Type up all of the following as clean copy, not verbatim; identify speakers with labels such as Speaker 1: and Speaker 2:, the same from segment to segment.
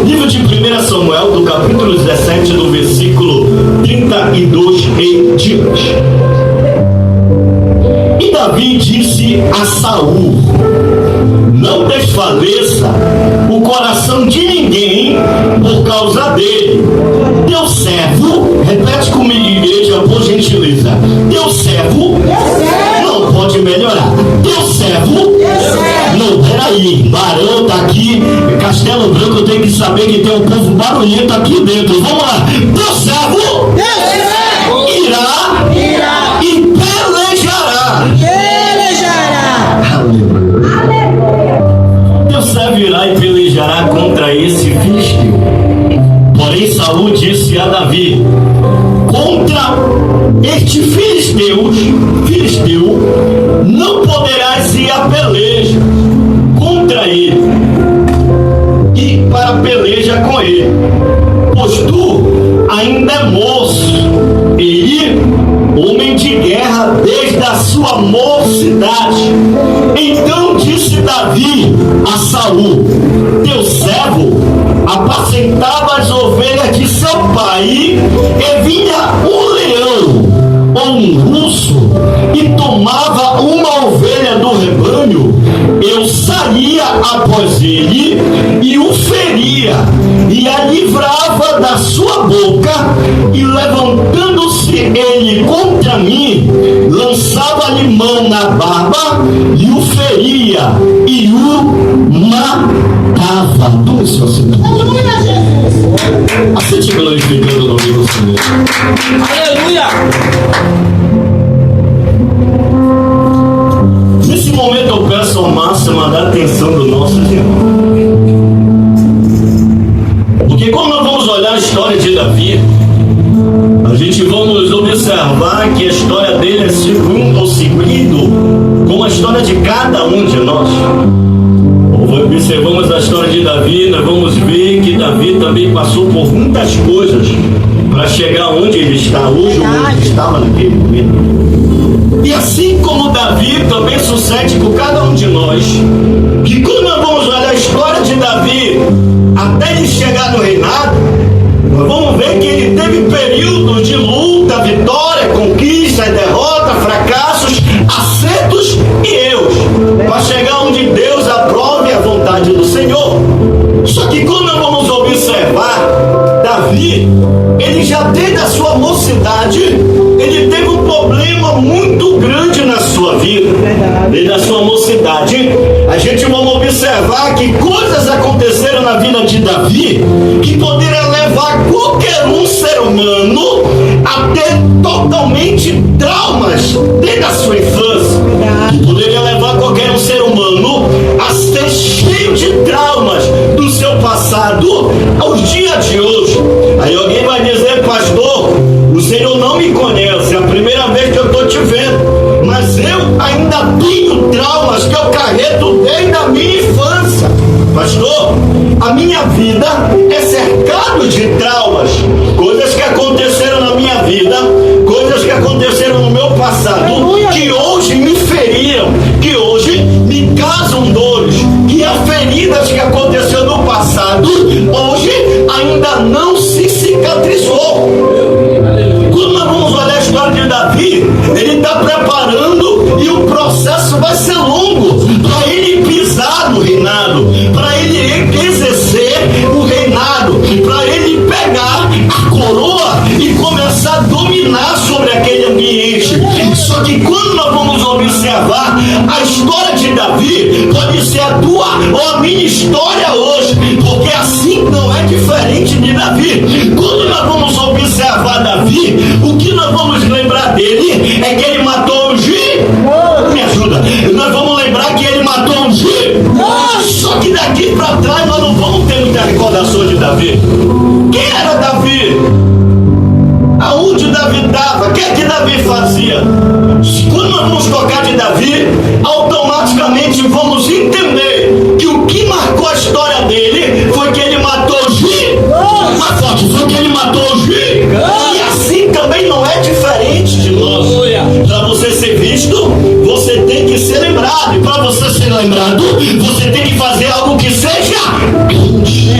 Speaker 1: Livro de 1 Samuel, do capítulo 17, do versículo 32 em diante. E Davi disse a Saul: não desfaleça o coração de ninguém por causa dele. Teu servo, repete comigo, igreja, por gentileza. Teu servo não pode melhorar. Teu servo não, peraí, Barão tá aqui, Castelo Branco, eu tenho que saber que tem um povo barulhento aqui dentro. Vamos lá. Teu servo irá e pelejará. Teu servo irá e pelejará contra esse filisteu. Porém Saul disse a Davi: contra este filisteu não poderás ir a peleja contra ele e para a peleja com ele, pois tu ainda é moço, e homem de guerra desde a sua mocidade. Então disse Davi a Saul: teu servo apacentava as ovelhas de seu pai, e vinha um leão ou um urso e tomava uma ovelha do rebanho, eu saía após ele e o feria, e a livrava da sua boca, e levantando-se ele contra mim, lançava-lhe mão na barba e o feria e o matava. Tome sua cidade. Aceite glorificando o nome do Senhor.
Speaker 2: Aleluia!
Speaker 1: Nesse momento eu peço ao máximo a dar atenção do nosso irmão. Porque quando nós vamos olhar a história de Davi, a gente vamos observar que a história dele é seguido como a história de cada um de nós. Observamos a história de Davi, nós vamos ver que Davi também passou por muitas coisas para chegar onde ele está hoje, ou onde ele estava naquele momento. E assim como Davi, também sucede com cada um de nós, que quando nós vamos olhar a história de Davi, até ele chegar no reinado, nós vamos ver que ele teve períodos de luta, vitória, conquista, derrota, fracassos, acertos e erros, para chegar onde Deus aprove a vontade do Senhor. Só que quando nós vamos observar Davi, ele já desde a sua mocidade, ele teve um problema muito grande na sua vida. Desde a sua mocidade, a gente vai observar que coisas aconteceram na vida de Davi que poderia levar qualquer um ser humano a ter totalmente traumas desde a sua infância. Que poderia levar qualquer um ser humano a ser cheio de traumas do seu passado aos dias de hoje. Aí alguém vai dizer: pastor, o Senhor não me conhece, é a primeira vez que eu estou te vendo, mas eu ainda tenho traumas que eu carrego desde a minha infância. Pastor, a minha vida é cercado de traumas, coisas que aconteceram na minha vida, coisas que aconteceram no meu passado, que hoje me feriram, que hoje me causam dores, que as feridas que aconteceram no passado, hoje ainda não se cicatrizou. Quando nós vamos olhar a história de Davi, ele está preparando e o processo vai ser longo para ele pisar no reinado, para ele exercer o reinado, para ele pegar a coroa e começar a dominar sobre aquele ambiente. Só que quando nós vamos observar a história de Davi, pode ser a tua ou a minha história hoje, porque assim não é diferente de Davi. Quando nós vamos observar Davi, o que nós vamos lembrar dele é que ele matou um gigante. Me ajuda. Nós vamos lembrar que ele matou um gigante. Só que daqui para trás nós não vamos ter muita recordação de Davi. Quem era Davi? Aonde Davi estava? O que é que Davi fazia? Quando nós vamos tocar de Davi, automaticamente vamos entender que o que marcou a história dele foi que ele matou o gigante. Mais forte, foi que ele matou o gigante. E assim também não é diferente de nós. Para você ser visto, você tem que ser lembrado. E para você ser lembrado, você tem que fazer algo que seja grande.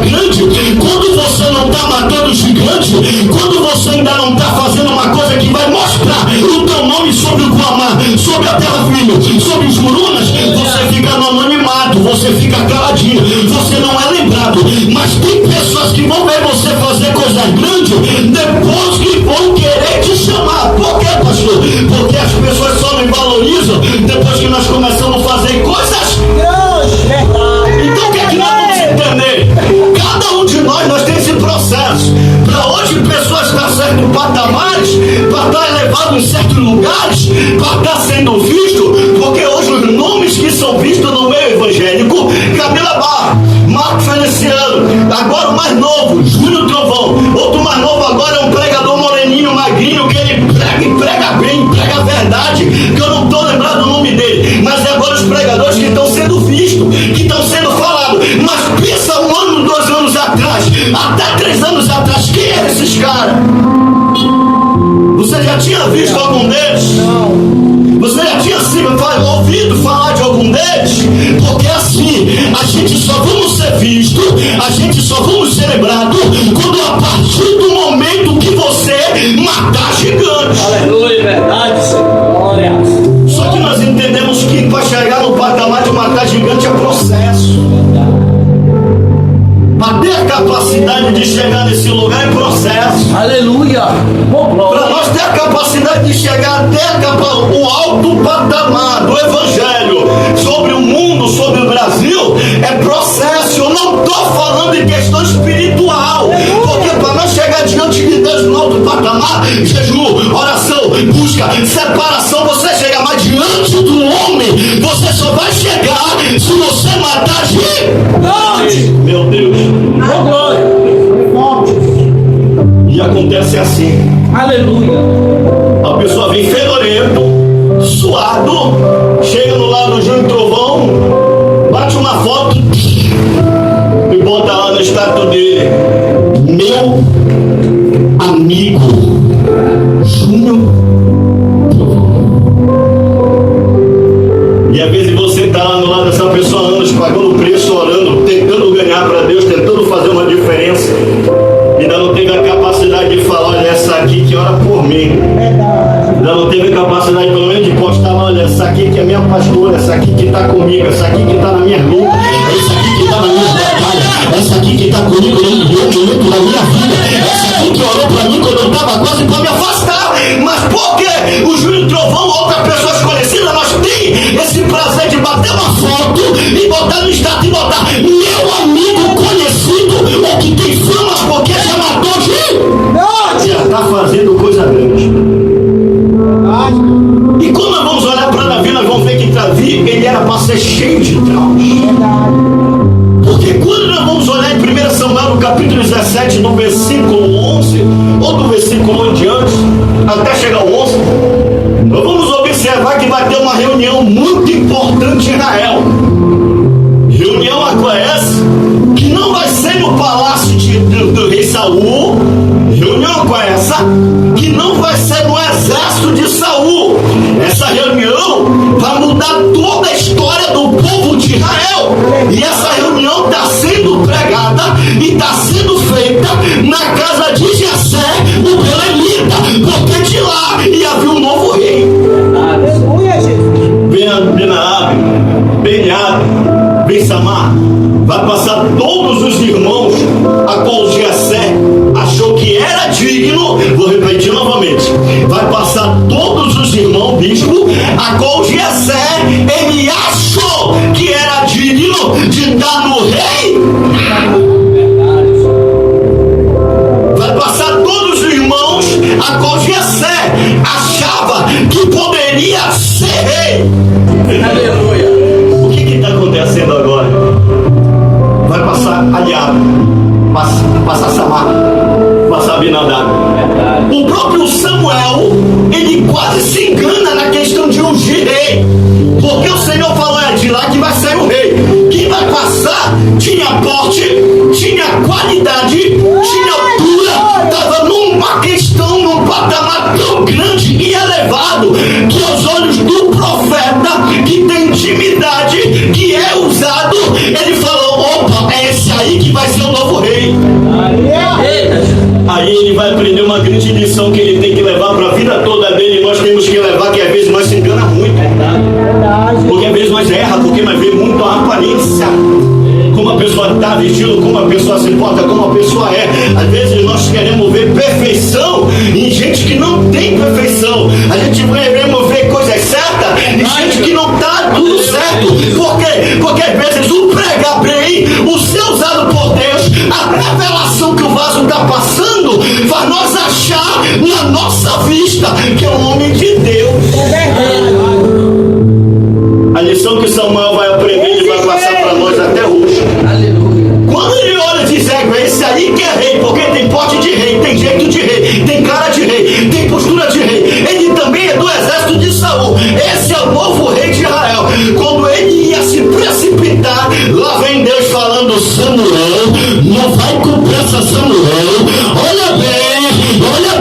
Speaker 1: grande, quando você não está matando gigante, quando você ainda não está fazendo uma coisa que vai mostrar o teu nome sobre o Guamá, sobre a terra firme, sobre os Jurunas, você fica no anonimato, você fica caladinho, você não é lembrado. Mas tem pessoas que vão ver você fazer coisas grandes depois que vão querer te chamar. Por quê, pastor? Porque as pessoas só me valorizam depois que nós começamos a fazer coisas grandes. Então o que é que nós vamos entender? Cada um de nós tem esse processo. Para hoje pessoas estar em certos patamares, para estar elevado em certos lugares, para estar sendo visto, porque hoje os nomes que são vistos no meio evangélico, Camila Barra, Marco Feliciano, agora o mais novo, Júnior Trovão, outro mais novo agora é um pregador moreninho, magrinho, que ele prega e prega bem, prega a verdade, que eu não estou lembrado o nome dele, mas é agora os pregadores que estão sendo vistos, que estão sendo falados. Mas pensa 1 ano, 2 anos atrás, até 3 anos atrás, quem eram esses caras? Você já tinha visto algum deles? Não. Você já tinha ouvido falar de algum deles? Porque assim, a gente só vamos ser visto, a gente só vamos ser lembrado quando a partir do momento que você matar gigantes.
Speaker 2: Aleluia, verdade, Senhor. Glória.
Speaker 1: Só que nós entendemos que para chegar no patamar de matar gigante é processo. Para ter a capacidade de chegar nesse lugar é processo.
Speaker 2: Aleluia.
Speaker 1: Para nós ter a capacidade de chegar até o alto patamar do Evangelho sobre o mundo, sobre o Brasil, é processo. Eu não estou falando em questão espiritual, porque para nós chegar diante de Deus no alto patamar, jejum, oração, busca, separação, você chega, mas diante do homem, você só vai chegar se você matar gigante. Meu Deus.
Speaker 2: Oh, glória.
Speaker 1: E acontece assim.
Speaker 2: Aleluia.
Speaker 1: A pessoa vem fedorento, suado, chega no lado do Júnior Trovão, bate uma foto e bota lá no status dele: meu amigo Júnior Trovão. E às vezes você está lá no lado dessa pessoa há anos, pagando preço, orando, tentando ganhar para Deus, tentando fazer uma diferença, ainda não teve a capacidade de falar: olha, essa aqui que ora por mim. Ainda não teve capacidade pelo menos de postar: olha, essa aqui que é minha pastora, essa aqui que está comigo, essa aqui que está na minha luta, essa aqui que está na minha batalha, essa aqui que está comigo no momento da minha vida, essa aqui que orou para mim quando eu estava quase para me afastar. Mas por que o Júnior Trovão ou outras pessoas conhecidas, nós tem esse prazer de bater uma foto e botar no status e botar: meu amigo conhecido, ou que tem fama porque já matou gigante, já está fazendo coisa grande. E quando nós vamos olhar para Davi, nós vamos ver que Davi, ele era para ser cheio de traumas. Porque quando nós vamos olhar em 1 Samuel, no capítulo 17, no versículo 11, ou do versículo 1 em diante, até chegar ao 11, nós vamos observar que vai ter uma reunião muito importante em Israel. Reunião essa que não vai ser no palácio do rei Saul. Reunião essa que não vai ser no exército de Saul. Essa reunião vai mudar toda a história do povo de Israel. E essa reunião está sendo pregada e está sendo feita na casa de Jessé, o belemita, porque de lá ia vir um novo rei.
Speaker 2: Aleluia, Jesus.
Speaker 1: Benaabe, Beniado, Ben-Samar, vai passar todos os irmãos a qual Jessé achou que era digno. Vou repetir novamente: vai passar todos os irmãos bispo a qual Jessé, ele achou que era digno de dar no rei. Vai passar todos os irmãos a qual Jessé achava que poderia ser rei.
Speaker 2: Aleluia.
Speaker 1: O que está acontecendo agora? Vai passar Aliado, passar Samar, passar Abinadab. O próprio Samuel, ele quase se engana na questão de ungir rei, porque o Senhor falou: é de lá que vai sair o rei. Quem vai passar tinha porte, tinha qualidade, tinha altura, estava numa questão, num patamar tão grande e elevado, que aos olhos do profeta, que tem intimidade, que é usado, ele falou: opa, é esse aí que vai vai ser o novo rei.
Speaker 2: Eita,
Speaker 1: Aí ele vai aprender uma grande lição que ele tem que levar para a vida toda dele. E nós temos que levar, que às vezes nós se engana muito. Porque às vezes nós erra, porque nós vemos muito a aparência. Como a pessoa está vestindo, como a pessoa se porta, como a pessoa é. Às vezes nós queremos ver perfeição em gente que não tem perfeição. A gente queremos ver coisas certas em gente que não está tudo certo. Por quê? Porque às vezes o pregar bem, o ser usado por Deus, a revelação que o vaso está passando, faz nós achar na nossa vista que é um homem de Deus. A lição que Samuel vai aprender, ele vai passar para nós até hoje.
Speaker 2: aleluia.
Speaker 1: Quando ele olha e diz, esse aí que é rei, porque tem porte de rei, tem jeito de rei, tem cara de rei, tem postura de rei. Ele também é do exército de Saul. Esse é o novo rei de Israel. Quando ele ia se precipitar, lá vem Deus falando, Samuel, não vai com pressa, Samuel. Olha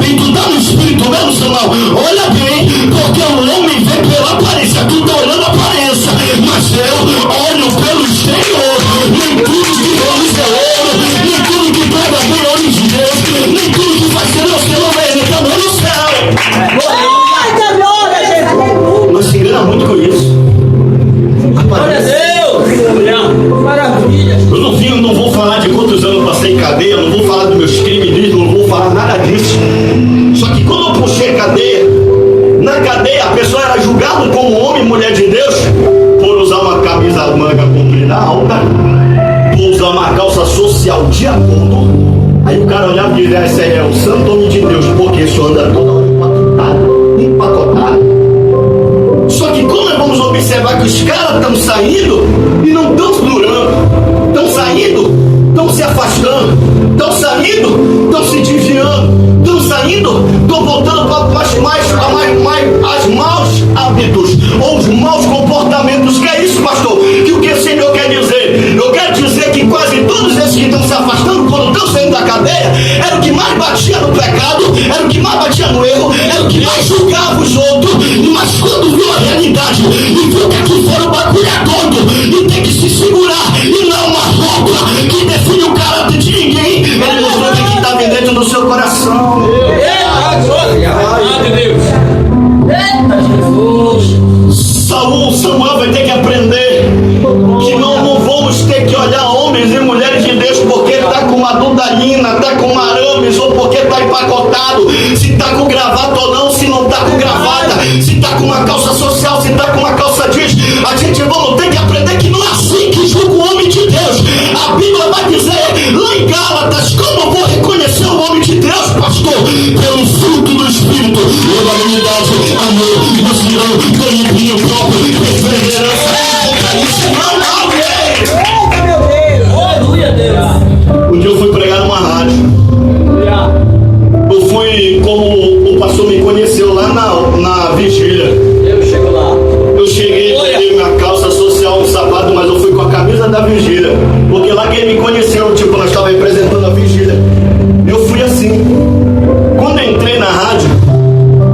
Speaker 1: bem, tu tá no espírito mesmo, Samuel. Olha bem, porque o homem vem pela aparência, tu tá olhando a aparência, mas eu olho pelo exterior. Nem tudo que Deus é ouro, nem tudo que pega bem olho de Deus, nem tudo que vai ser Deus que não vem, ele também no céu. Mas se engana muito com isso.
Speaker 2: Glória a Deus. Maravilha.
Speaker 1: Eu não vou falar de quantos anos eu passei em cadeia, não vou falar dos meus crimes, não vou falar nada disso. Só que quando eu puxei cadeia, na cadeia a pessoa era julgada como homem e mulher de Deus por usar uma camisa manga comprida alta, por usar uma calça social de acordo. Aí o cara olhava e dizia, esse aí é o santo homem de Deus, porque isso anda toda hora empacotado. Só que quando nós vamos observar que os caras estão saindo e não estão durando, estão saindo, estão se afastando, estão saindo, estão se desviando, estão saindo, estão voltando para as maus hábitos ou os maus comportamentos. Que é isso, pastor? Que o que o Senhor quer dizer? Eu quero dizer que quase todos esses que estão se afastando, quando estão saindo da cadeia, era o que mais batia no pecado, era o que mais batia no erro, era o que mais julgava os outros. Mas quando viu a realidade e viu que aqui fora o bagulho é doido e tem que se segurar e não uma roupa que define o caráter de ninguém, ele mostrou que está dentro do seu coração.
Speaker 2: Eita, glória. Glória a Deus. Eita, Jesus.
Speaker 1: Samuel vai ter que aprender que não vamos ter que olhar homens e mulheres de Deus porque está com uma dudalina, está com uma arames ou porque está empacotado, se está com gravata ou não, se não está com gravata, se está com uma calça social, se está com uma calça jeans. A gente vamos ter que aprender que não é assim que julga o homem de Deus. A Bíblia vai dizer lá em Gálatas, como eu vou reconhecer o homem de Deus, pastor? Pelo fruto do Espírito, longanimidade, amor, mansidão, domínio próprio, perseverança,
Speaker 2: Aleluia, Deus.
Speaker 1: Um dia eu fui pregar numa rádio. Eu fui como o pastor me conheceu lá na vigília.
Speaker 2: Eu chego lá.
Speaker 1: Eu cheguei, botei minha calça social, um sapato, mas eu fui com a camisa da vigília. Porque lá que ele me conheceu, tipo, nós estávamos representando a vigília. Eu fui assim. Quando eu entrei na rádio,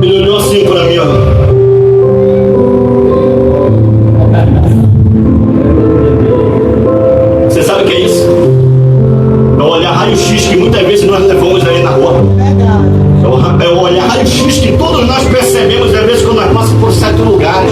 Speaker 1: ele olhou assim pra mim, ó. Você sabe o que é isso? É o olhar raio-x que muitas vezes nós levamos aí na rua. É o olhar raio-x que todos nós percebemos, às vezes, quando nós passamos por certos lugares,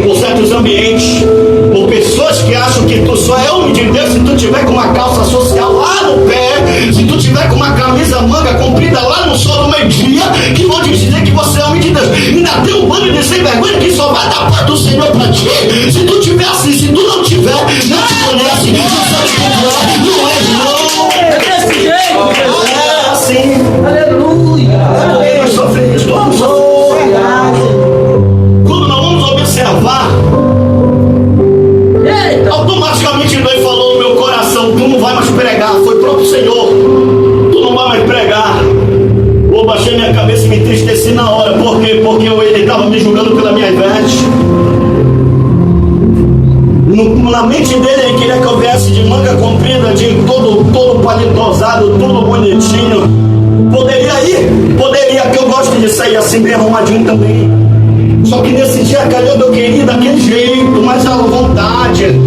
Speaker 1: por certos ambientes, por pessoas que acham que tu só é homem de Deus se tu tiver com uma calça social lá no pé, se tu tiver com uma camisa manga comprida lá no sol do meio-dia, que vão te dizer que você é homem de Deus. Ainda tem um bando de sem vergonha que só vai dar paz do Senhor pra ti se tu tiver assim. Se tu não tiver, não te conhece, não sabe quem tu é, não é não.
Speaker 2: É desse jeito, Jesus.
Speaker 1: É assim.
Speaker 2: Aleluia.
Speaker 1: Nós sofremos, todos sofremos. Quando nós vamos observar, automaticamente Deus falou no meu coração, tu não vai mais pregar. Foi o próprio Senhor, tu não vai mais pregar. Eu baixei minha cabeça e me entristeci na hora. Por quê? Porque ele estava me julgando pela minha veste. Na mente dele ele queria que eu viesse de manga comprida, de todo palitosado, todo bonitinho. Poderia ir, que eu gosto de sair assim bem arrumadinho também. Só que nesse dia calhou eu queria ir daquele jeito, mais à vontade.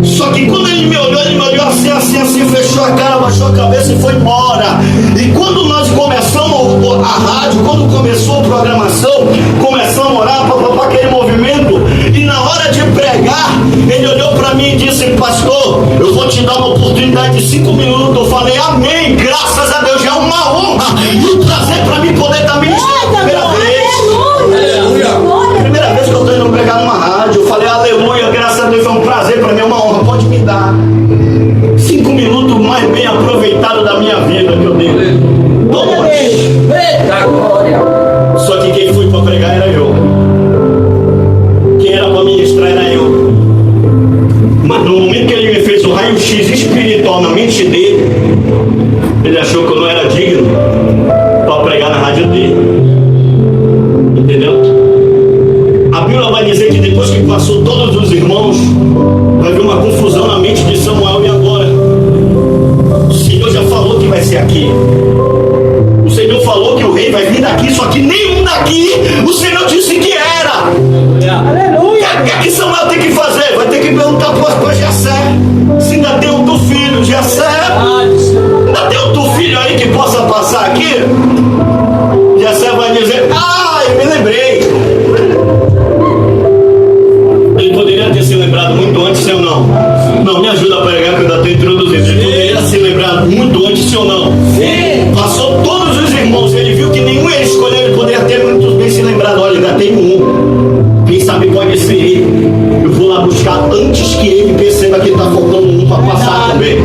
Speaker 1: Só que quando ele me olhou assim, fechou a cara, baixou a cabeça e foi embora. E quando nós começamos a rádio, quando começou a programação, começamos a orar para aquele movimento, e na hora de pregar, ele olhou para mim e disse: pastor, eu vou te dar uma oportunidade de 5 minutos. Eu falei: amém, graças a Deus, já é uma honra e um prazer para mim poder estar ministrando a primeira vez. Primeira vez que eu estou indo pregar numa rádio. Eu falei: aleluia, graças a Deus, é um prazer para mim, é uma honra, pode me dar. 5 minutos mais bem aproveitado da minha vida que eu dei. Só que quem foi para pregar era eu. Quem era para ministrar era eu. Mas no momento que ele me fez o raio-x espiritual na mente dele, ele achou que eu não era digno para pregar na rádio dele. Entendeu? A Bíblia vai dizer que depois que passou todos os irmãos, vai haver uma confusão na mente de Samuel. E agora? O Senhor já falou que vai ser aqui. O Senhor falou que o rei vai vir daqui, só que nenhum daqui o Senhor disse que era. Aleluia! O que Samuel tem que fazer? Vai ter que perguntar para Jessé se ainda tem outro filho. Jessé, ainda tem outro filho aí que possa passar aqui? Jessé vai dizer: eu me lembrei. Ele poderia ter se lembrado muito antes, sim ou não? Não, me ajuda a pregar que eu ainda estou introduzindo. Ele poderia se lembrado muito antes, sim ou não? Sim. Passou todos os irmãos, ele viu que nenhum ele escolheu, ele poderia ter muito bem se lembrado. Olha, ainda tem um. Quem sabe pode ser ele. Eu vou lá buscar antes que ele perceba que está faltando um para passar também.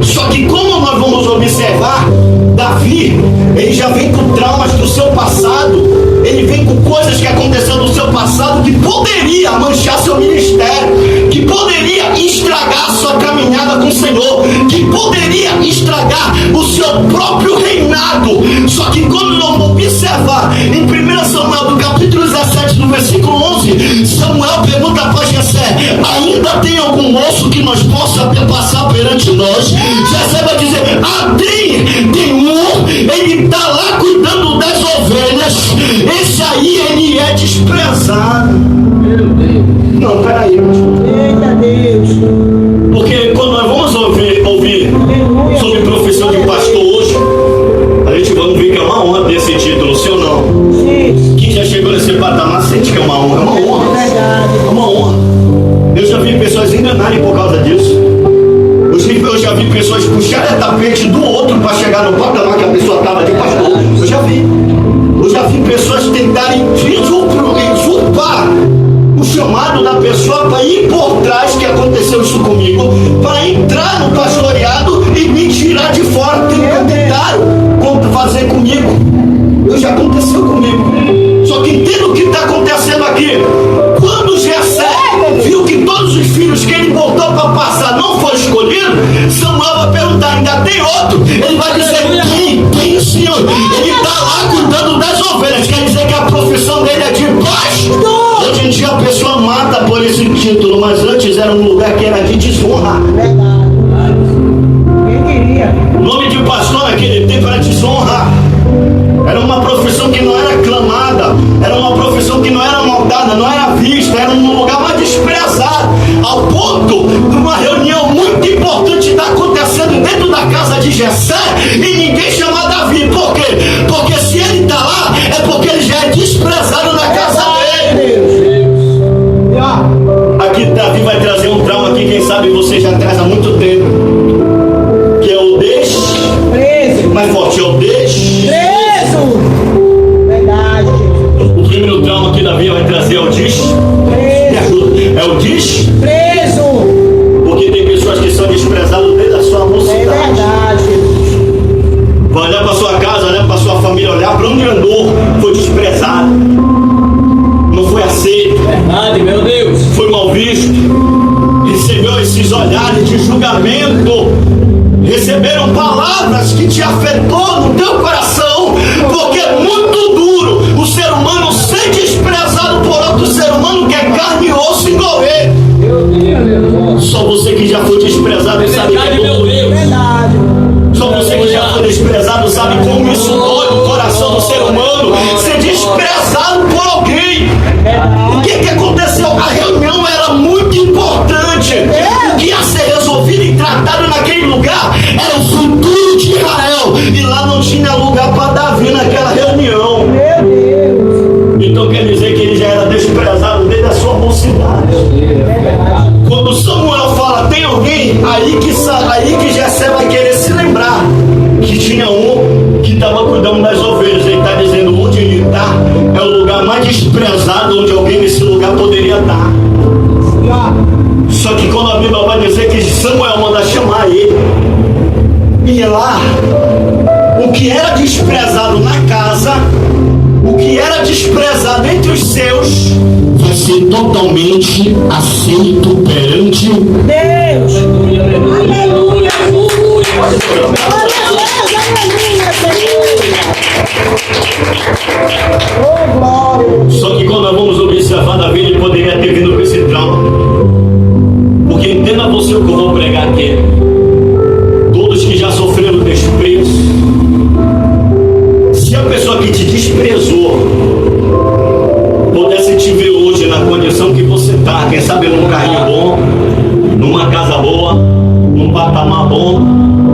Speaker 1: Só que como nós vamos observar, Davi, ele já vem com traumas do seu passado. Ele vem com coisas que aconteceram no seu passado que poderia manchar seu ministério, que poderia estragar a sua caminhada com o Senhor, que poderia estragar o seu próprio reinado. Só que quando nós observar em 1 Samuel do capítulo 17, do versículo 11, Samuel pergunta para Jessé: ainda tem algum osso que nós possa passar perante nós? Jessé vai dizer: tem um, ele está lá cuidando das ovelhas. Esse aí, ele é desprezado. Meu Deus. Não, peraí. Eita Deus. Porque quando nós vamos ouvir sobre profissão de pastor hoje, a gente vai ver que é uma honra ter esse título, sim ou não? Sim. Quem já chegou nesse patamar sente que é uma honra. É uma honra. É verdade. É uma honra. Eu já vi pessoas enganarem por causa disso. Eu já vi pessoas puxarem tapete do outro para chegar no patamar que a pessoa estava de pastor. Eu já vi. Eu já vi pessoas tentarem usurpar o chamado da pessoa para ir por trás, que aconteceu isso comigo, para entrar no pastoreado e me tirar de fora. Tentaram fazer comigo. Já aconteceu comigo. Só que entenda o que está acontecendo aqui. Quando Jessé viu que todos os filhos que ele botou para passar não foram escolhidos, Samuel vai perguntar: ainda tem outro? Ele vai dizer: tem sim. Ele está lá cuidando das ovelhas. Quer dizer que a profissão dele é de pastor. Hoje em dia a pessoa mata por esse título, mas antes era um lugar que era de desonra. Verdade. Quem diria? O nome de pastor naquele tempo era desonra. Era uma profissão que não era aclamada, era uma profissão que não era notada, não era vista, era um lugar mais desprezado, ao ponto de uma reunião muito importante estar acontecendo dentro da casa de Jessé e ninguém chama Davi. Por quê? Porque se ele está lá, é porque ele já é desprezado na casa dele. Aqui Davi vai trazer um trauma que quem sabe você já traz há muito tempo, que é o desprezo. Mais forte, é o desprezo. Verdade. O primeiro trauma que Davi vai trazer é o desprezo. É o desprezo. Porque tem pessoas que são desprezadas desde a sua mocidade. É verdade. Vai olhar para sua casa, olhar para sua família, olhar para onde andou, foi desprezado. Não foi aceito. Verdade, meu Deus. Foi mal visto. Recebeu esses olhares de julgamento. Receberam palavras que te afetou no teu coração, porque é muito duro o ser humano ser desprezado por outro ser humano que é carne e osso igual ele. Só você que já foi desprezado sabe que é duro. Só você que já foi desprezado sabe como isso dói no coração do ser humano. Ser desprezado desprezado por alguém. O que aconteceu? A reunião era muito importante. O que ia ser resolvido e tratado naquele lugar era o futuro de Israel. E lá não tinha lugar para Davi naquela reunião. Então quer dizer que ele já era desprezado desde a sua mocidade. Quando Samuel fala, tem alguém, aí que Jessé vai querer se lembrar que tinha um que estava cuidando das ovelhas. Ele está dizendo, onde ele está é o lugar mais desprezado onde alguém nesse lugar poderia estar. Só que quando a Bíblia vai dizer que Samuel manda chamar ele, e lá, o que era desprezado na casa, o que era desprezado entre os seus, vai ser totalmente aceito perante
Speaker 3: Deus.
Speaker 2: Aleluia, aleluia, aleluia, aleluia.
Speaker 3: Oh, glória.
Speaker 1: Só que quando nós vamos observar Davi, ele poderia ter vindo com esse trauma. Porque entenda você o que eu vou pregar aqui. Todos que já sofreram desprezo, se a pessoa que te desprezou pudesse te ver hoje na condição que você está, quem sabe num carrinho bom, numa casa boa, num patamar bom,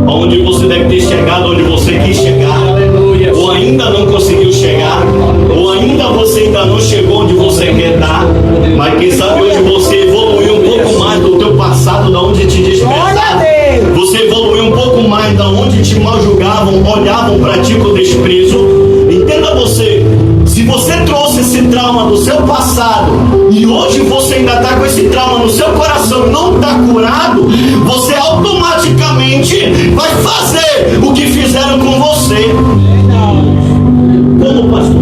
Speaker 1: onde você deve ter chegado onde você quis chegar,
Speaker 2: Aleluia.
Speaker 1: ou ainda não conseguiu chegar, ou ainda você ainda não chegou onde você quer estar, mas quem sabe hoje você evoluiu um pouco mais do teu passado, da onde te desprezaram. Você evoluiu um pouco mais da onde te mal julgavam, olhavam para ti com desprezo. Entenda você, se você trouxe esse trauma do seu passado e hoje você ainda está com esse trauma no seu coração e não está curado, você automaticamente vai fazer o que fizeram com você. Como, pastor?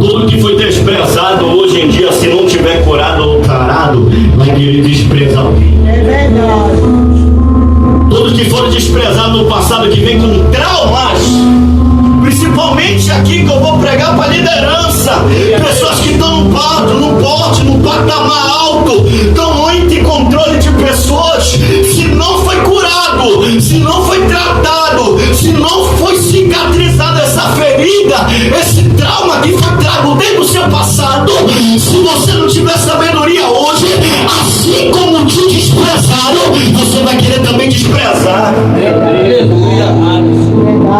Speaker 1: Tudo que foi desprezado hoje em dia, se não tiver curado ou sarado, vai querer desprezar alguém.
Speaker 3: É verdade.
Speaker 1: Todos que foram desprezados no passado, que vem com traumas, principalmente aqui que eu vou pregar para liderança, pessoas que estão no porte, no patamar alto, estão em controle de pessoas. Se não foi curado, se não foi tratado, se não foi cicatrizada essa ferida, esse trauma que foi trago desde o seu passado, se você não tiver sabedoria hoje, assim como te desprezaram, você vai querer também desprezar.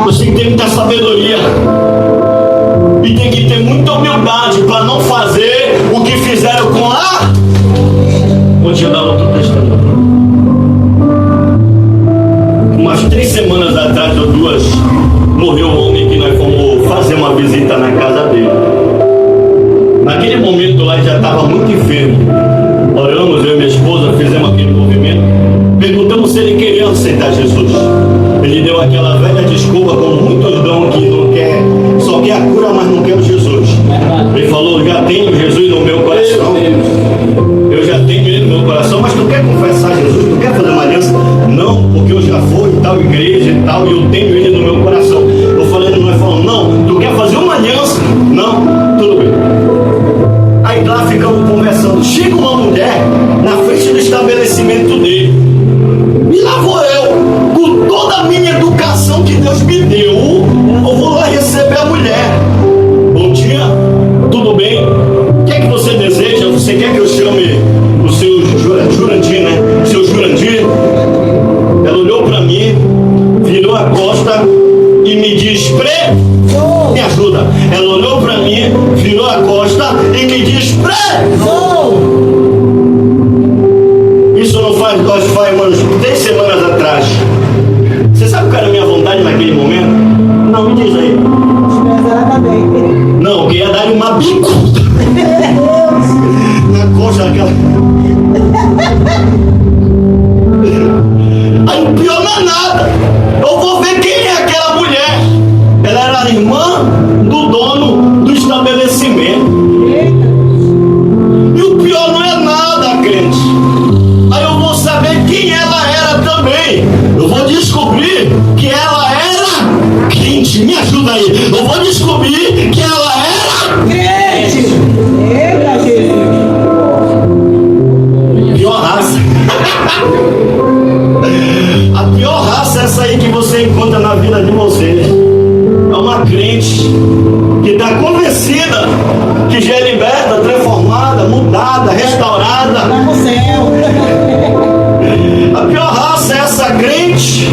Speaker 1: Você tem que ter muita sabedoria e tem que ter muita humildade para não fazer o que fizeram com a... Vou te dar outro testemunho. Umas 3 semanas atrás ou 2, morreu um homem que nós fomos fazer uma visita na casa dele. Naquele momento lá ele já estava muito enfermo. Oramos, eu e minha esposa, fizemos aquele movimento, perguntamos se ele queria aceitar Jesus. Ele deu aquela velha desculpa, como muitos dão, que não quer, só quer a cura, mas não quer o Jesus. Ele falou, já tenho Jesus no meu coração. Eu já tenho ele no meu coração, mas tu quer confessar Jesus? Tu quer fazer uma aliança? Não, porque eu já fui em tal igreja e tal, e eu tenho ele no meu coração. Eu falei, nós falamos, não, tu quer fazer uma aliança? Não, tudo bem. Aí lá ficamos conversando. Chega uma mulher na frente do estabelecimento dele. E lá vou eu, com toda a minha educação que Deus me deu, eu vou lá receber a mulher. Bom dia, tudo bem? O que é que você deseja? Você quer que eu chame o seu Jurandir, né? Seu Jurandir? Ela olhou para mim, virou a costa e me diz, me ajuda. Ela olhou para mim, virou a costa e me diz, isso não faz, nós faz umas 10 semanas atrás. Você sabe qual era a minha vontade naquele momento? Não, me diz aí. Não, eu queria dar-lhe uma bicuda na costa daquela. Aí o pior não é nada. Eu vou ver quem é aquela mulher. Ela era a irmã do dono do estabelecimento. E o pior não é nada, crente. Aí eu vou saber quem ela era também. Eu vou descobrir que ela era crente. Me ajuda aí. Eu vou descobrir que ela era crente.
Speaker 3: Eita, Jesus.
Speaker 1: Pior raça. A pior raça é essa aí que você encontra na vida de vocês. É uma uma crente que está convencida que já é liberta, transformada, mudada, restaurada.
Speaker 3: Vai pro céu.
Speaker 1: A pior raça é essa crente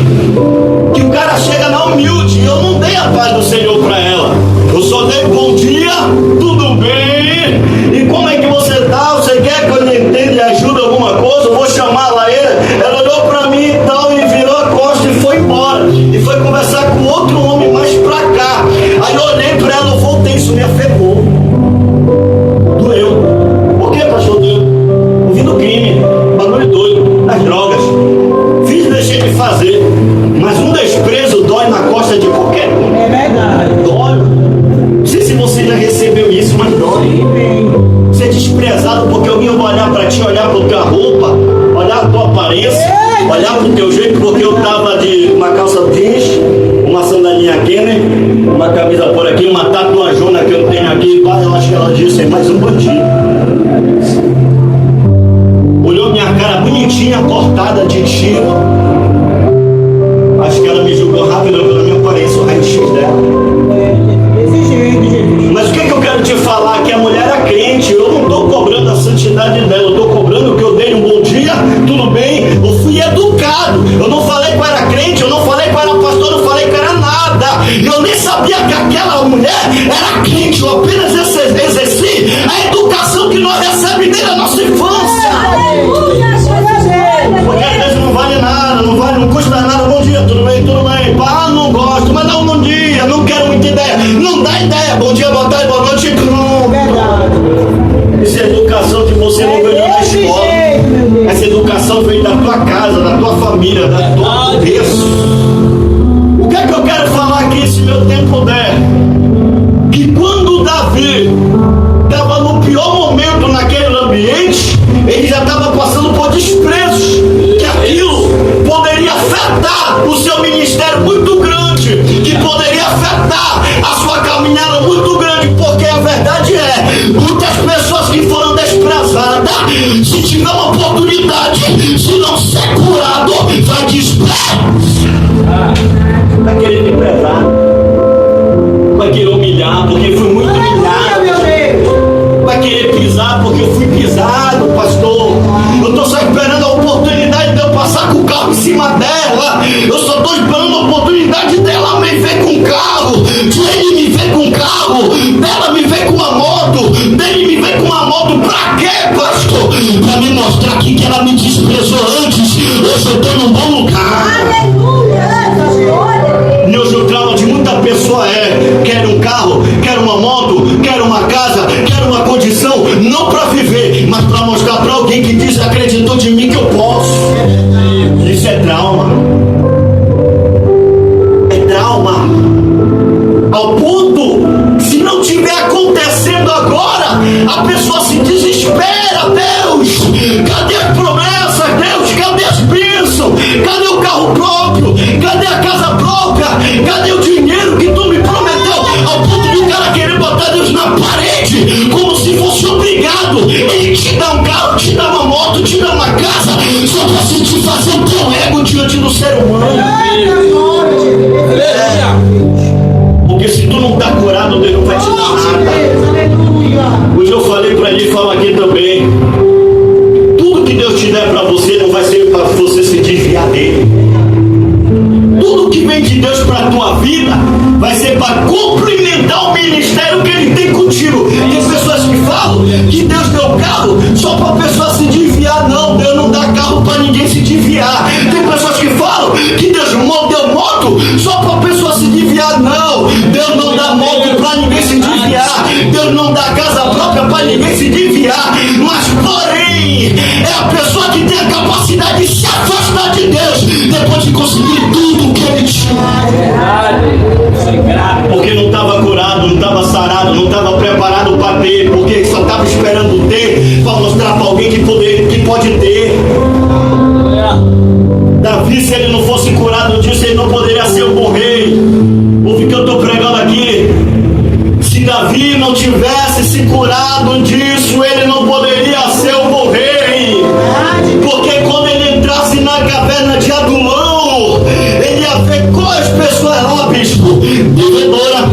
Speaker 1: que o cara chega na humilde. Eu não dei a paz do Senhor para ela, eu só dei bom dia, tudo bem, e como é que você tá? Você quer que eu entenda e ajude alguma coisa? Eu vou chamar lá ele. Ela olhou para mim e tal, e virou a costa e foi embora, e foi conversar com outro homem mais pra cá. Aí eu olhei para ela, eu voltei, isso me afetou, doeu. Por que, pastor? Doeu? Ouvindo crime, bagulho doido, das drogas, fiz e deixei de fazer, mas um desprezo dói na costa de qualquer um.
Speaker 3: É verdade.
Speaker 1: Dói. Não sei se você já recebeu isso, mas dói. Ser desprezado porque alguém vai olhar pra ti, olhar pra tua roupa, olhar a tua aparência, olhar pro teu jeito, porque eu tava de uma calça jeans, uma sandalinha Kenner, uma camisa por aqui, uma tatuajona que eu tenho aqui, eu acho que ela disse, é mais um bandido. Olhou minha cara bonitinha, cortada de tiro. Acho que ela me julgou rápido pela minha aparência, o raio-x dela.
Speaker 3: Desse jeito, Jesus.
Speaker 1: Mas o que eu quero te falar? Que a mulher era crente. Eu não estou cobrando a santidade dela, eu estou cobrando que eu dei um bom dia, tudo bem. Eu fui educado. Eu não falei que eu era crente, eu não falei que eu era pastor, eu não falei que eu era nada. Eu nem sabia que aquela mulher era crente. Eu apenas exerci a educação que nós recebemos desde a nossa infância. Porque às vezes não vale nada, não custa nada. Bom dia, tudo bem, tudo bem. Pá, não gosto, mas não, bom dia, não quero muita ideia. Não dá ideia, bom dia, boa tarde, boa noite. Não.
Speaker 3: Verdade.
Speaker 1: Isso é educação que você não ganhou na
Speaker 3: Desse
Speaker 1: escola.
Speaker 3: jeito, meu Deus.
Speaker 1: Essa educação veio da tua casa, da tua família, da tua berço. O que é que eu quero falar aqui, se meu tempo der? Que quando Davi estava no pior momento naquele ambiente, ele já estava passando por desprezos, que aquilo poderia afetar o seu ministério muito grande, que poderia afetar a sua caminhada muito grande, porque a verdade é, muitas pessoas que foram desprezadas, se tiver uma oportunidade, se não ser curado, vai desprezar. Vai querer me prezar, vai querer humilhar, porque foi muito humilhado.
Speaker 3: Meu Deus.
Speaker 1: Vai querer pisar porque eu fui pisado, pastor. Eu estou só esperando a oportunidade de eu passar com o carro em cima dela. Eu só estou esperando a oportunidade dela me ver com o carro, de ele me ver com o carro, dela me ver com uma moto, dele me ver com uma moto. Pra quê, pastor? Pra me mostrar que ela me desprezou antes. Hoje eu estou num bom lugar. E hoje o trauma de muita pessoa é: quero um carro, quero uma moto, quero uma casa, quero uma condição, não para viver, mas para mostrar para alguém que diz, acreditou de mim que eu posso. Isso é trauma. É trauma. Ao ponto, se não estiver acontecendo agora, a pessoa se desespera. Deus, cadê as promessas? Deus, cadê as bênçãos? Cadê o carro próprio? Cadê a casa própria? Cadê o dinheiro que tu me prometeu? Ao ponto de o cara querer botar Deus na parede, como se fosse obrigado. Ele te dá um carro, te dá uma moto, te dá uma casa, só para sentir fazer o teu ego diante do ser humano. Porque se tu não está curado, Deus não vai te dar nada. Hoje eu falei para ele, falo aqui também. Tudo que Deus te der para você não vai ser para você se desviar dele. Tudo que vem de Deus para a tua vida vai ser para complementar o ministério que ele tem contigo. Tem pessoas que falam que Deus deu carro só para a pessoa se desviar. Não, Deus não dá carro para ninguém se desviar. Tem pessoas que falam que Deus deu moto só para a pessoa se desviar. Não, Deus não dá moto para ninguém se desviar. Deus não dá casa própria para ninguém se desviar. Mas porém, é a pessoa que tem a capacidade de se afastar de Deus depois de conseguir tudo que ele tinha. Porque não estava curado, não estava sarado, não estava preparado para ter, porque só estava esperando ter para mostrar para alguém que pode ter. Davi, se ele não fosse curado disso, ele não poderia ser um bom rei. Ouve o que eu estou pregando aqui. Se Davi não tivesse se curado disso, ele não poderia ser um bom rei. Porque quando ele entrasse na caverna de Adulão, ele ia ver quais pessoas lá, bispo, devedora,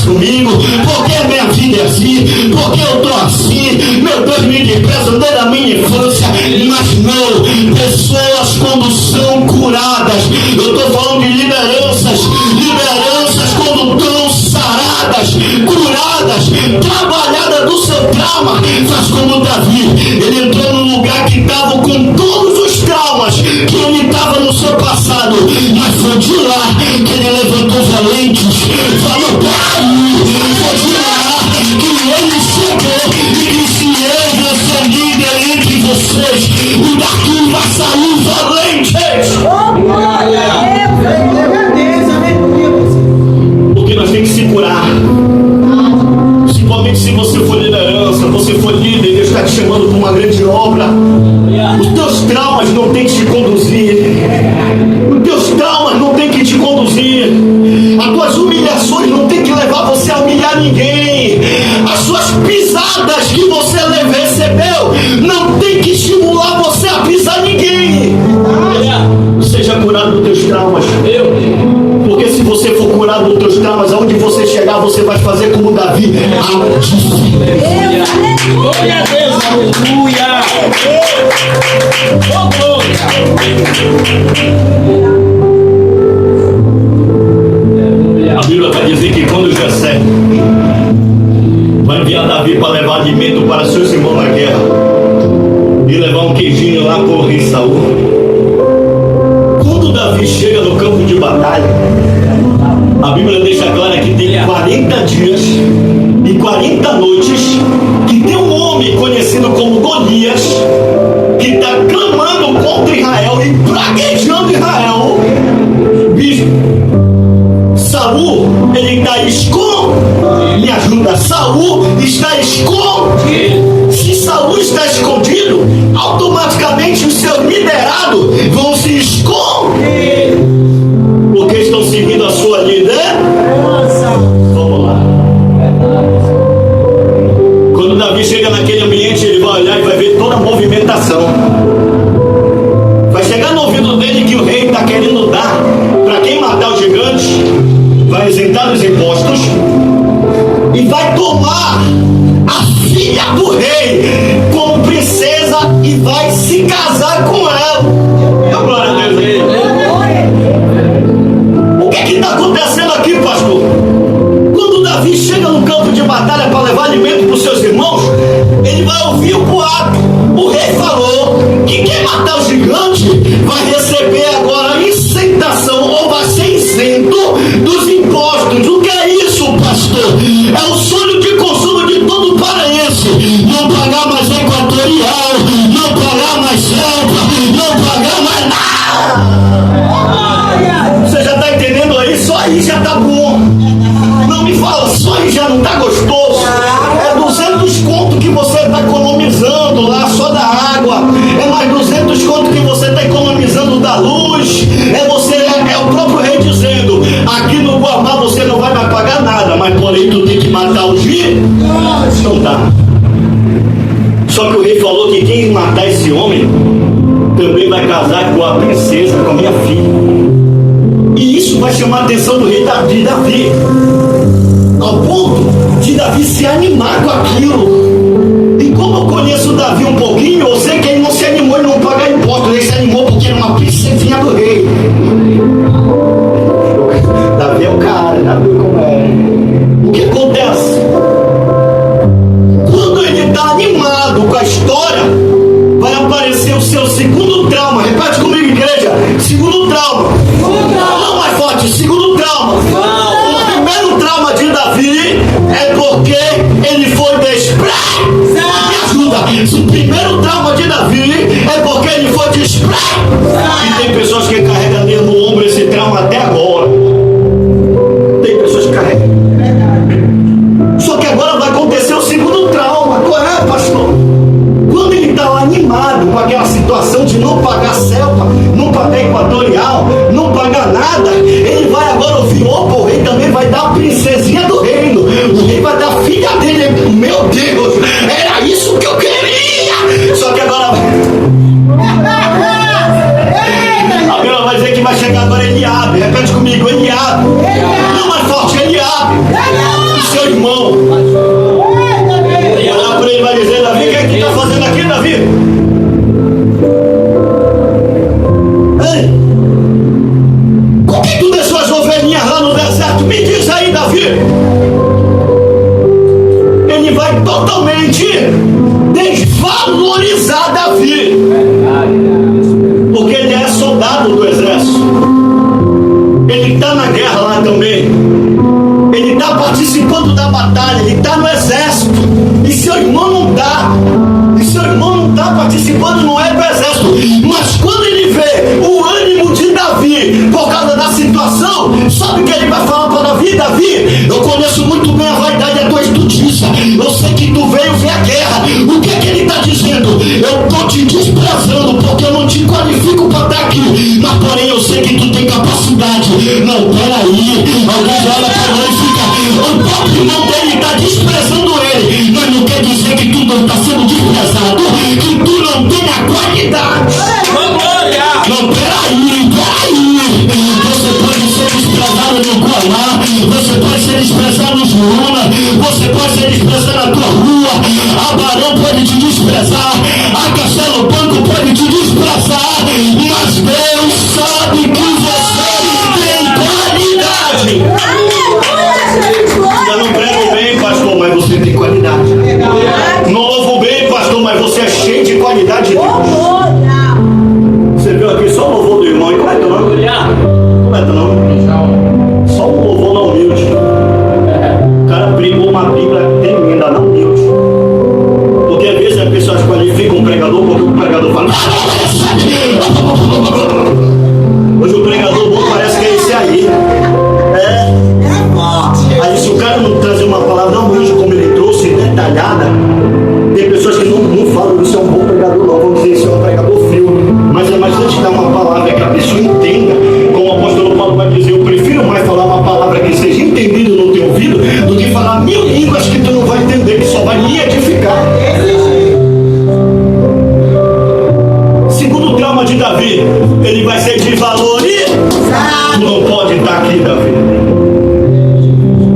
Speaker 1: acontece comigo? Por que a minha vida é assim? Por que eu tô assim? Meu Deus, me despreza desde a minha infância. Mas não, pessoas quando são curadas, eu tô falando de lideranças quando estão saradas, curadas, trabalhadas do seu trauma, faz como Davi. Ele entrou num lugar que estava com todos os traumas que ele estava no seu passado, mas foi de lá que ele levantou valentes, falou: Pai, foi de lá que ele chegou e disse: eu vou ser líder entre vocês, e daqui vai sair valentes. Porque nós temos que se curar. Principalmente se você for liderança, você for líder, Deus está te chamando para uma grande obra. Os teus traumas não tem que te conduzir. Os teus traumas não tem que te conduzir. As tuas humilhações não tem que levar você a humilhar ninguém. As suas pisadas que você recebeu não tem que estimular você a pisar ninguém. Seja curado dos teus traumas. Porque se você for curado dos teus traumas, aonde você chegar, você vai fazer como Davi.
Speaker 2: Glória a Deus, aleluia.
Speaker 1: A Bíblia vai dizer que quando Jessé vai enviar Davi para levar alimento para seus irmãos na guerra e levar um queijinho lá para o rei Saul, quando Davi chega no campo de batalha, a Bíblia deixa clara que tem 40 dias e 40 noites que tem um homem conhecido como Golias que está clamando contra Israel e praguejando Israel. Bicho, Saul, ele está escondido. Me ajuda, Saul está escondido. Se Saul está escondido, automaticamente os seus liderados vão se esconder, porque estão seguindo a sua liderança. Vamos lá. Quando Davi chega naquele ambiente, ele vai olhar e vai ver toda a movimentação. Vai chegar no ouvido dele que o rei está querendo dar para quem matar o gigante, vai isentar os impostos e vai tomar a filha do rei como princesa e vai se casar com ela. Glória a Deus. O que está acontecendo aqui, pastor? Quando Davi chega no campo de batalha para levar alimento para os seus irmãos, ele vai ouvir o boato. O rei falou que quem matar o gigante vai receber agora isentação ou vai ser isento dos impostos. O que é isso, pastor? É o sonho de consumo de todo paraense. Não pagar mais equatorial, não pagar mais selva, não pagar mais nada. Você já está entendendo aí? Só aí já está bom. Não me fala, só aí já não está gostoso. É 200 conto que você está economizando lá só da água. É mais 200 conto que você está economizando da luz. É o próprio rei dizendo: aqui no Guamá você não vai mais pagar nada, mas porém tu tem que matar o gigante. Não dá. Só que o rei falou que quem matar esse homem também vai casar com a princesa, com a minha filha. E isso vai chamar a atenção do rei Davi, ao ponto de Davi se animar com aquilo. E como eu conheço o Davi um pouquinho, eu sei que ele não se animou em não pagar imposto, ele se animou porque era uma princesinha do rei. Davi é o cara, Davi como é. O que acontece? Quando ele está animado com a história, vai aparecer o seu segundo trauma. Repete comigo, igreja. Segundo trauma. Não mais forte, segundo trauma. O primeiro trauma de Davi é porque ele foi desprezado. Me ajuda. O primeiro trauma de Davi é porque ele foi desprezado. E tem pessoas que carregam dentro do ombro esse trauma até agora. Tem pessoas que carregam. Só que agora vai acontecer o segundo trauma. Qual é, pastor? Quando ele está lá animado com aquela situação de não pagar selva, não pagar equatorial, não pagar nada, ele vai agora ouvir: opa, o rei também vai dar a princesinha do reino, o rei vai dar a filha dele. Meu Deus, era isso que eu queria. Só que agora a Bíblia vai dizer que vai chegar agora Eliabe. Repete comigo, Eliabe. totalmente desvalorizar Davi, porque ele é soldado do exército, ele está na guerra lá também, ele está participando da batalha, ele está no exército, e seu irmão não está, participando, não é do exército. Mas quando ele vê o ânimo de Davi por causa da situação, sabe o que ele vai falar para Davi? Davi, eu conheço muito bem a vaidade da tua estudiça, eu sei que tu veio ver a guerra. O que é que ele está dizendo? Eu estou te desprezando porque eu não te qualifico para estar aqui, mas porém eu sei que tu tem capacidade. Não, peraí, alguém olha para nós e fica, o próprio irmão dele está desprezando ele, mas não quer dizer que tu não está sendo desprezado, que tu não tem a qualidade. Não, peraí, você pode ser desprezado no Guamá, você pode ser desprezado no Juruna, você pode ser desprezado na tua rua, a Barão pode te desprezar, a Castelo Branco pode te desprezar, mas Deus sabe que você tem qualidade. Eu não prego bem, pastor, mas você tem qualidade. Não louvo bem, pastor, mas você é cheio de qualidade de Deus. Você viu aqui só o louvor do irmão, e como é teu nome? Como é teu nome? Só um louvor na humilde. O cara brigou uma Bíblia tremenda na humilde. Porque às vezes as pessoas qualificam um pregador porque o pregador fala. Hoje o pregador bom parece que é esse aí. Aí se o cara não trazer uma palavra não humilde como ele trouxe, detalhada, tem pessoas que não falam isso é um bom pregador, não vão dizer isso é um pregador frio. Mas é mais antes de dar uma palavra que a pessoa entenda, como o apóstolo Paulo vai dizer, eu prefiro mais falar uma palavra que seja entendida no teu ouvido do que falar 1000 línguas que tu não vai entender, que só vai lhe edificar. Segundo o trauma de Davi, ele vai ser desvalorizado. Tu não pode estar aqui, Davi.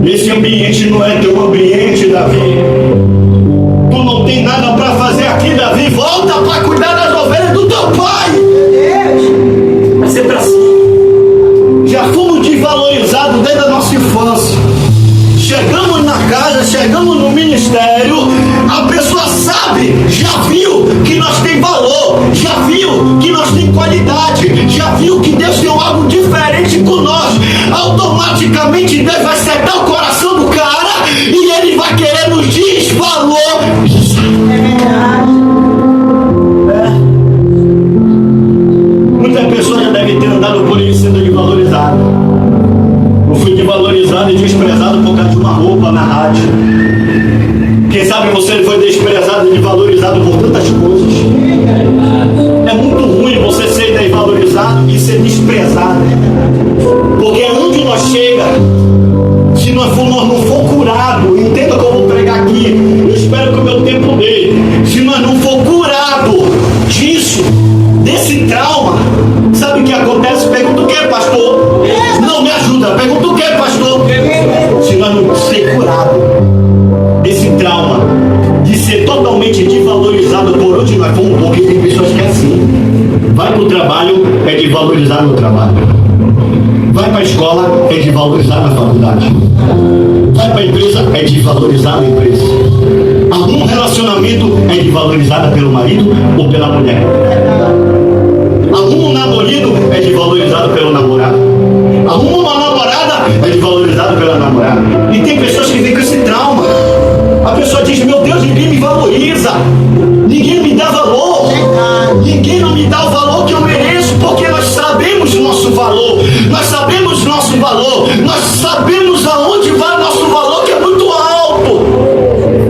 Speaker 1: Esse ambiente não é teu ambiente, Davi. Tu não tem nada para fazer aqui, Davi. Volta para cuidar das ovelhas do teu pai. Vai ser para si. Já fomos desvalorizados desde a nossa infância. Chegamos na casa, chegamos no ministério, a pessoa sabe, já viu que nós tem valor, já viu que nós tem qualidade, já viu que Deus tem algo diferente com nós. Automaticamente Deus vai acertar o coração do cara e ele vai querer nos desvalorizar. Muitas pessoas já devem ter andado por aí sendo desvalorizado. Eu fui desvalorizado e desprezado por causa de uma roupa na rádio. Quem sabe você foi desprezado e desvalorizado por tantas coisas. É muito ruim você ser desvalorizado e ser desprezado. Porque onde nós chega, se nós não for curado, entenda que eu vou pregar aqui, eu espero que o meu tempo dê. Se nós não for curado disso, desse trauma, sabe o que acontece? Pergunta o que, pastor? Não me ajuda. Pergunta o que, pastor? Se nós não ser curado desse trauma de ser totalmente desvalorizado por onde nós fomos, porque tem pessoas que é assim. Vai para o trabalho, é desvalorizado no trabalho. Vai para a escola, é desvalorizado na faculdade. Vai para a empresa, é desvalorizado na empresa. Algum relacionamento é desvalorizado pelo marido ou pela mulher. Algum namorado é desvalorizado pelo namorado. Alguma namorada é desvalorizada pela namorada. E tem pessoas que vêm com esse trauma. A pessoa diz, meu Deus, ninguém me valoriza, ninguém me dá valor, ninguém não me dá o valor que eu mereço, porque nós sabemos o nosso valor, nós sabemos o nosso valor, nós sabemos aonde vai o nosso valor, que é muito alto.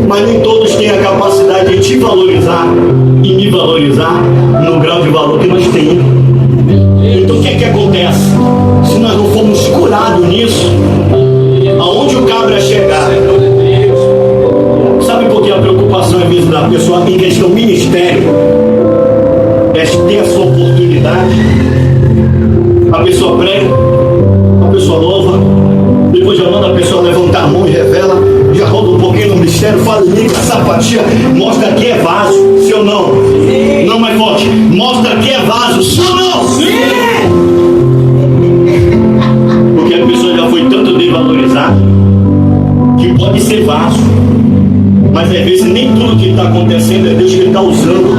Speaker 1: Mas nem todos têm a capacidade de te valorizar e me valorizar no grau de valor que nós temos. Então o que é que acontece? Se nós não formos curados nisso, aonde o cabra chegar? Sabe por que a preocupação às vezes da pessoa em questão ministério é ter a sua oportunidade? A pessoa prega, a pessoa louva, depois já manda a pessoa levantar a mão e revela, já roda um pouquinho no mistério, fala liga, sapatia, mostra que é vaso, sim ou não? Sim. Não mais forte, mostra que é vaso, sim ou não? Sim. Porque a pessoa já foi tanto desvalorizada que pode ser vaso. Mas às vezes nem tudo que está acontecendo é Deus que está usando.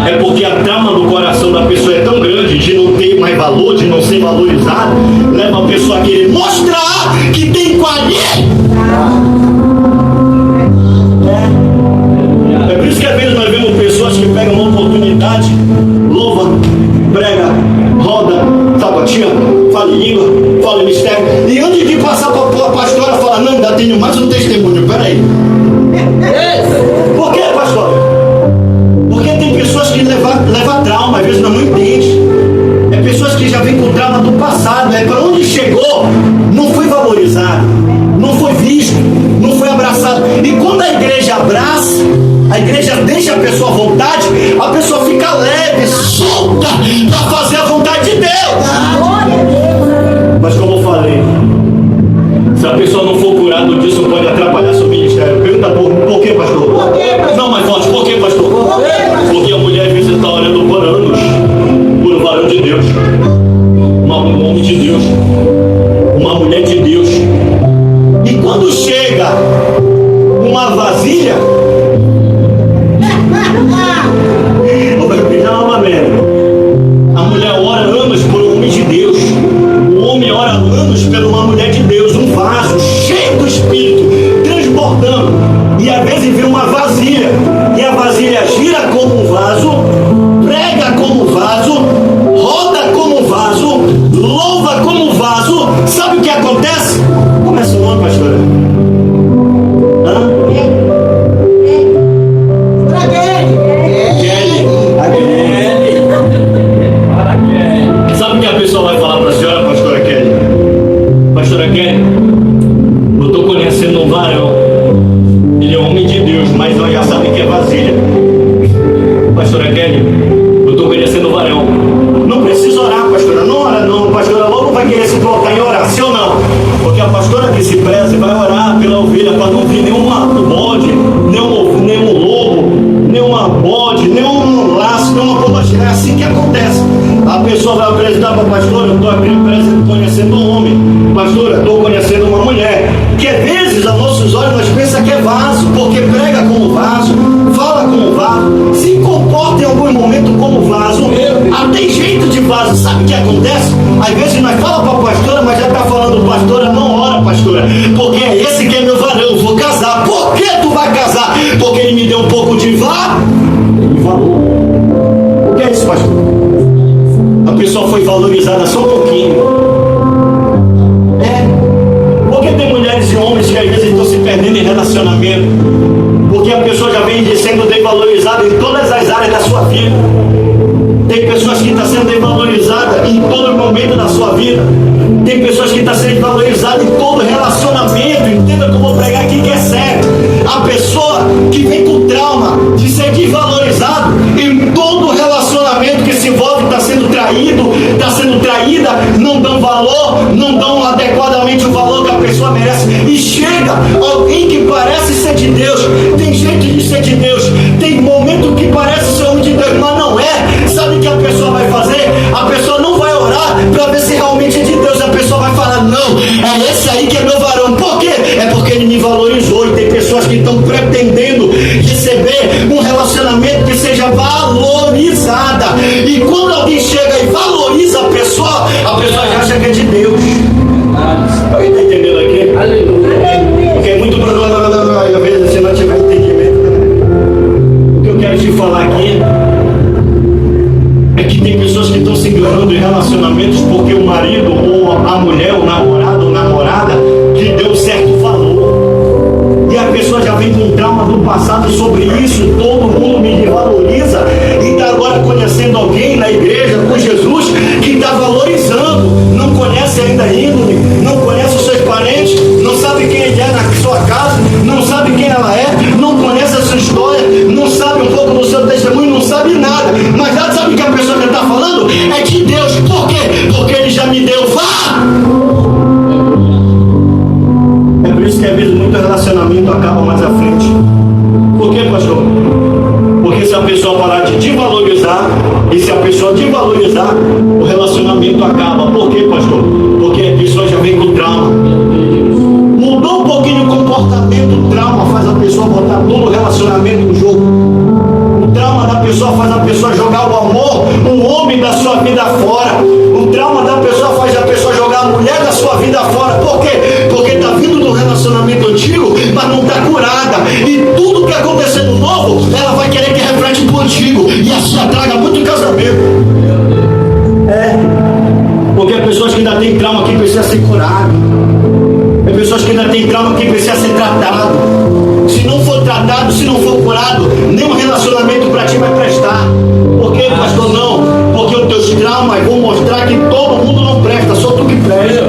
Speaker 1: É porque a trama do coração da pessoa é tão grande de não ter mais valor, de não ser valorizado, leva a pessoa a querer mostrar que tem qualidade. É por isso que às vezes nós vemos pessoas que pegam uma oportunidade, louva, prega, roda, sapatinha, fala em língua, fala em mistério, e antes de passar para a pastora, fala: não, ainda tenho mais um testemunho. Peraí. Por que, pastor? Porque tem pessoas que levam trauma, às vezes não entende. É pessoas que já vêm com trauma do passado. É para onde chegou, não foi valorizado, não foi visto, não foi abraçado. E quando a igreja abraça, a igreja deixa a pessoa à vontade, a pessoa fica leve, solta para fazer a vontade de Deus. Mas como eu falei, se a pessoa não for curada disso, pode atrapalhar seu ministério. Pergunta por quê, pastor?
Speaker 3: Por quê, pastor?
Speaker 1: Não, mais forte, por quê, pastor?
Speaker 3: Por quê, pastor?
Speaker 1: Porque a mulher às vezes está orando por anos por um varão de Deus, um homem de Deus, uma mulher de Deus. E quando chega uma vasilha, a mulher ora anos por um homem de Deus, o homem ora anos por uma mulher de Deus, um vaso cheio do Espírito, transbordando, e às vezes vê uma vasilha, e a vasilha gira como um vaso, prega como um vaso, roda como um vaso, louva como um vaso. Sabe o que acontece? Começa o nome, pastora. Sabe o que a pessoa vai falar para a senhora, pastora Kelly? Pastora Kelly, eu estou conhecendo um varão, ele é homem de Deus, mas nós já sabemos que é vasilha. Pastora Kelly, eu estou conhecendo um varão. Não precisa orar, pastora, não ora não, pastora logo vai querer se colocar em oração, não. Porque a pastora que se preze vai orar pela ovelha para não vir nenhuma bode, nenhum lobo, nenhuma bode, nenhum laço, nenhuma pombagira. É assim que acontece. A pessoa vai apresentar para a pastora: eu estou conhecendo um homem, pastora, estou conhecendo uma mulher. Que às vezes, aos nossos olhos, nós pensamos que é vaso, porque prega como vaso, fala como vaso, se comporta em algum momento como vaso, tem jeito de vaso. Sabe o que acontece? Às vezes nós falamos para a pastora, mas já está falando: pastora, não ora, pastora, porque é esse que é meu varão, eu vou casar. Por que tu vai casar? Porque ele me deu um pouco de valor. O que é isso, pastor? A pessoa foi valorizada só um pouquinho. Porque tem mulheres e homens que às vezes estão se perdendo em relacionamento, porque a pessoa já vem sendo desvalorizada em todas as áreas da sua vida. Tem pessoas que estão sendo desvalorizadas em todo momento da sua vida. Tem pessoas que estão sendo desvalorizadas em todo relacionamento. Entenda que eu vou pregar aqui que é sério. A pessoa que vem com trauma de ser desvalorizado em todo relacionamento que se envolve, está sendo traído, está sendo traída, não dão valor, não dão adequadamente o valor que a pessoa merece. E chega alguém que parece ser de Deus, tem jeito de ser de Deus, tem momento que parece ser homem de Deus, mas não é. Sabe o que a pessoa vai fazer? A pessoa não vai orar para ver se realmente é de Deus. A pessoa vai falar: não, é esse aí que é meu varão. Por quê? É porque ele me valorizou. E tem pessoas que estão pretendendo receber um relacionamento que seja valorizada. E quando alguém chega e valoriza a pessoa já acha que é de Deus. Alguém está entendendo aqui? Aleluia. Porque é muito problema. Às vezes você não tiver entendimento. O que eu quero te falar aqui é que tem pessoas que estão se enganando em relacionamentos porque o marido ou a mulher, o namorado ou namorada que deu certo valor. E a pessoa já vem com um trauma do passado sobre isso. Todo mundo me desvaloriza. E está agora conhecendo alguém na igreja com Jesus que está valorizando. Não conhece ainda a índole, não conhece os seus parentes, não sabe quem ele é na sua casa, não sabe quem ela é, não conhece a sua história, não sabe um pouco do seu testemunho, não sabe nada. Mas já sabe que a pessoa que está falando é de Deus. Por quê? Porque ele já me deu. Vá! É por isso que às vezes muito relacionamento acaba mais à frente. Por quê, pastor? Porque se a pessoa parar de desvalorizar, e se a pessoa desvalorizar, o relacionamento acaba. Por quê, pastor? Porque a pessoa já vem com trauma. Mudou um pouquinho o comportamento, o trauma faz a pessoa botar todo o relacionamento um jogo. O trauma da pessoa faz a pessoa jogar o amor, o homem da sua vida fora. O trauma da pessoa faz a pessoa jogar a mulher da sua vida fora. Por quê? Porque está vindo do relacionamento antigo, mas não está curada. E tudo que acontecer no novo, ela vai querer que reflete pro antigo. E assim atraga muito casamento. Porque é pessoas que ainda têm trauma que precisa ser curado. É pessoas que ainda têm trauma que precisa ser tratado. Se não for tratado, se não for curado, nenhum relacionamento para ti vai prestar. Por quê, pastor? Não. Porque os teus traumas vão mostrar que todo mundo não presta, só tu que presta.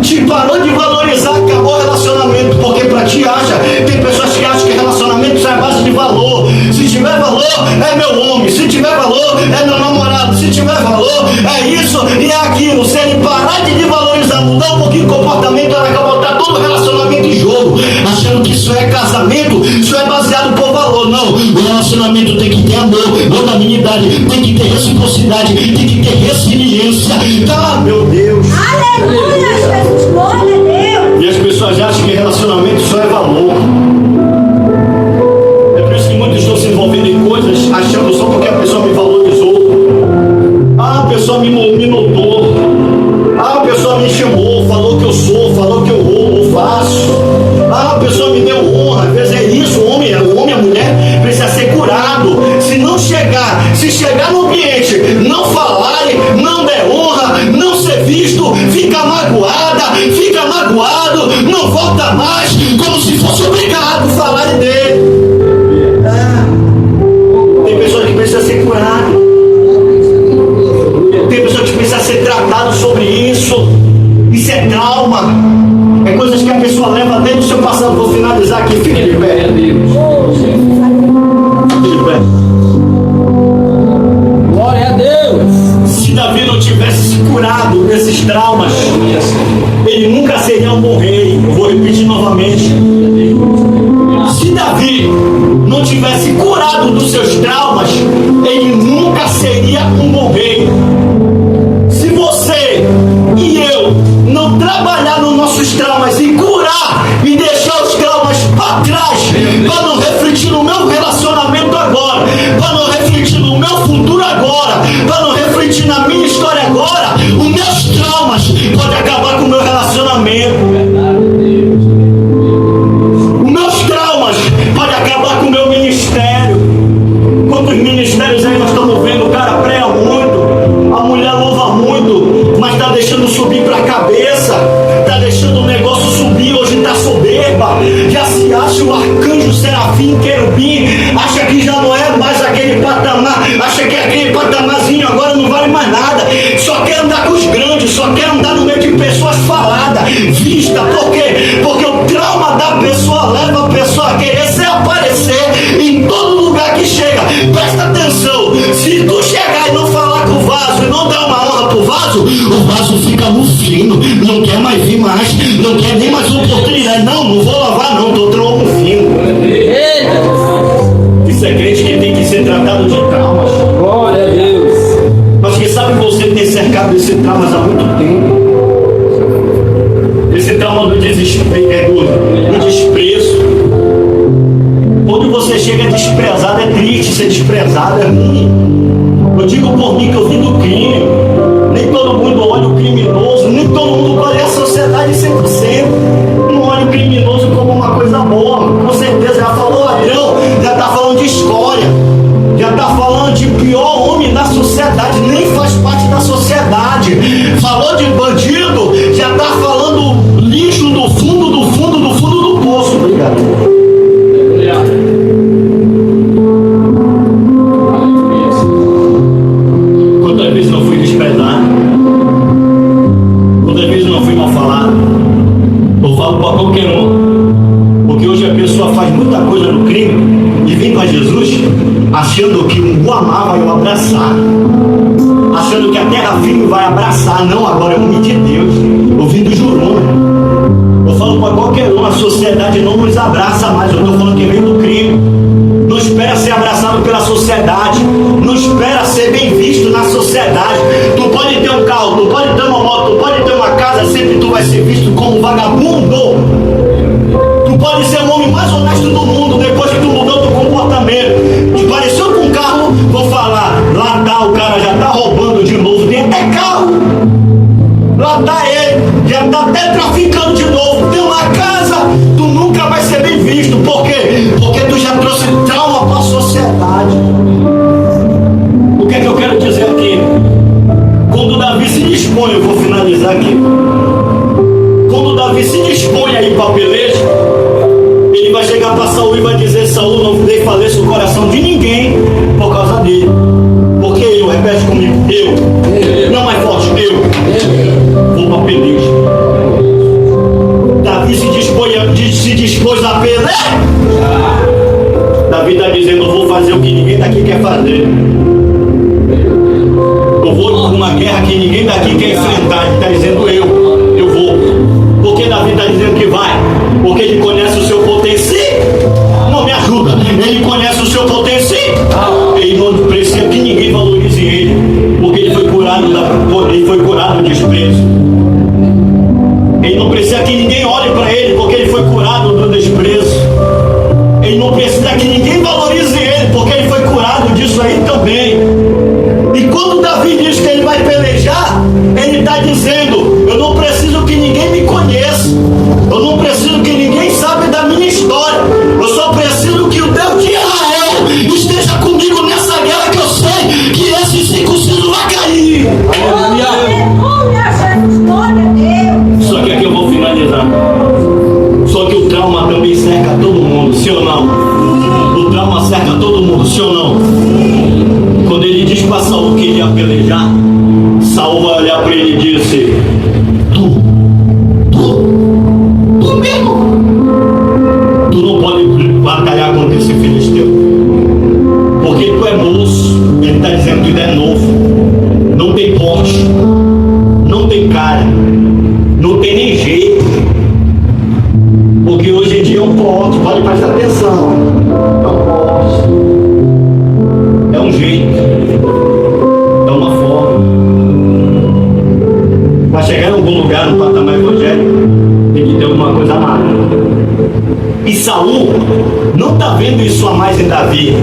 Speaker 1: Te parou de valorizar, acabou o relacionamento. Porque para ti acha, tem pessoas que acham que relacionamento isso é base de valor. Se tiver valor, é meu homem. Se tiver valor, é meu namorado. Se tiver valor, é isso e é aquilo. Se ele parar de valorizar, mudar um pouquinho o comportamento, ela vai botar todo o relacionamento em jogo, achando que isso é casamento, isso é baseado por valor. Não, o relacionamento tem que ter amor, longanimidade, tem que ter reciprocidade, tem que ter resiliência. Ah, meu Deus!
Speaker 4: Aleluia, Jesus, glória a Deus!
Speaker 1: E as pessoas acham que relacionamento só é valor. É por isso que muitos estão se envolvendo em coisas achando só porque a pessoa me valorizou. Ah, a pessoa me notou. Ah, a pessoa me chamou, falou que eu sou, falou que eu roubo, faço. Ah, a pessoa me deu honra. Às vezes é isso, o homem, a mulher precisa ser curado. Se chegar no ambiente, não falarem, não der honra, não ser visto, fica magoada, fica magoado, não volta mais, como se fosse obrigado a falarem dele. Tem pessoas que precisam ser curadas. Tem pessoas que precisam ser tratadas sobre isso. Isso é trauma. É coisas que a pessoa leva dentro do seu passado. Vou finalizar aqui. Fique de pé. Fique de pé.
Speaker 2: Glória a Deus.
Speaker 1: Se Davi não tivesse se curado desses traumas, ele nunca seria um bom rei. Eu vou repetir novamente. Se Davi não tivesse curado dos seus traumas, ele nunca seria um bom rei. Se você e eu não trabalhar nos nossos traumas e curar e deixar os traumas para trás, para não refletir no meu relacionamento agora, para não refletir no meu futuro agora, para não refletir na minha história agora, os meus traumas podem acabar com o meu relacionamento. Os meus traumas podem acabar com o meu ministério. Quantos ministérios aí nós estamos vendo? O cara prega muito, a mulher louva muito, mas está deixando subir para a cabeça, está deixando o negócio subir, hoje está soberba, já se acha o arcanjo, serafim, querubim, acha que já não é mais aquele patamar, acha que aquele patamarzinho agora não vale mais nada, só quer andar com os grandes, só quer andar no meio de pessoas faladas, vista. Por quê? Porque o trauma da pessoa leva a pessoa a querer se aparecer em todo lugar que chega. Presta atenção, se tu chegar e não falar com o vaso e não dar uma honra pro vaso, o vaso fica mufino, não quer mais vir mais, não quer nem mais oportunidade. Não vou lavar não, tô tronco fino. Isso é crente que tem que ser tratado de traumas.
Speaker 2: Glória a Deus.
Speaker 1: Mas quem sabe você tem cercado esse traumas há muito tempo. Esse trauma do desespero, do desprezo. Quando você chega desprezado, é triste ser desprezado, é ruim. Eu digo por mim que eu vim do crime. Nem todo mundo olha o criminoso, nem todo mundo olha a sociedade 100%. Não olha o criminoso como uma coisa boa. Com certeza, já falou ladrão, já está falando de escória, já está falando de pior homem da sociedade, nem faz parte da sociedade. Falou de bandido, já está falando lixo do fundo do poço. Obrigado. Quantas vezes não fui desprezado? Quantas vezes não fui mal falado? Eu falo para qualquer um, porque hoje a pessoa faz muita coisa no crime e vem para Jesus achando que o amar vai o abraçar, achando que a terra firme vai abraçar. Não, agora é o homem de Deus. Eu vim do Juruna. Eu falo para qualquer um, a sociedade não nos abraça mais. Eu estou falando que vem do crime. Não espera ser abraçado pela sociedade, não espera ser bem visto na sociedade. Tu pode ter um carro, tu pode ter uma moto, tu pode ter uma casa, sempre tu vai ser visto como vagabundo. Tu pode ser o homem mais honesto do mundo, depois coração de ninguém por causa dele. Porque eu, repete comigo, eu, não mais forte, eu vou para peleja. Davi se dispôs a pelejar. Davi está dizendo, eu vou fazer o que ninguém daqui quer fazer. Eu vou para uma guerra que ninguém daqui quer enfrentar. Ele está dizendo, eu vou. Porque Davi está dizendo que vai? Porque ele conhece o seu potencial. Não me ajuda. Ele conhece o seu potencial. Ele não precisa que ninguém valorize ele. Porque ele foi curado do desprezo. Ele não precisa que ninguém olhe para ele. Porque ele foi curado do desprezo. Ele não precisa que ninguém valorize ele. Porque ele foi curado disso aí também. E quando Davi diz que ele vai pelejar, ele está dizendo, eu não preciso que ninguém me conheça, eu não preciso que ninguém saiba da minha história, eu só preciso que o Deus de Israel esteja comigo nessa guerra, que eu sei que esse circunciso vai cair.
Speaker 4: Aleluia, Jesus, glória a Deus.
Speaker 1: Só que aqui eu vou finalizar. Só que o trauma também cerca todo mundo, sim ou não? O trauma cerca todo mundo, sim ou não? Quando ele diz para Saul que ele ia pelejar, Saul vai olhar para ele e disse, tu mesmo, tu não pode batalhar contra esse filisteu, porque tu é moço. Ele está dizendo que tu é novo, não tem porte, não tem cara, não tem nem jeito, porque hoje em dia é um porte, pode prestar atenção, é um porte, é um jeito, é uma forma. Para chegar em algum lugar no patamar evangélico, tem que ter alguma coisa a mais. E Saul não está vendo isso a mais em Davi.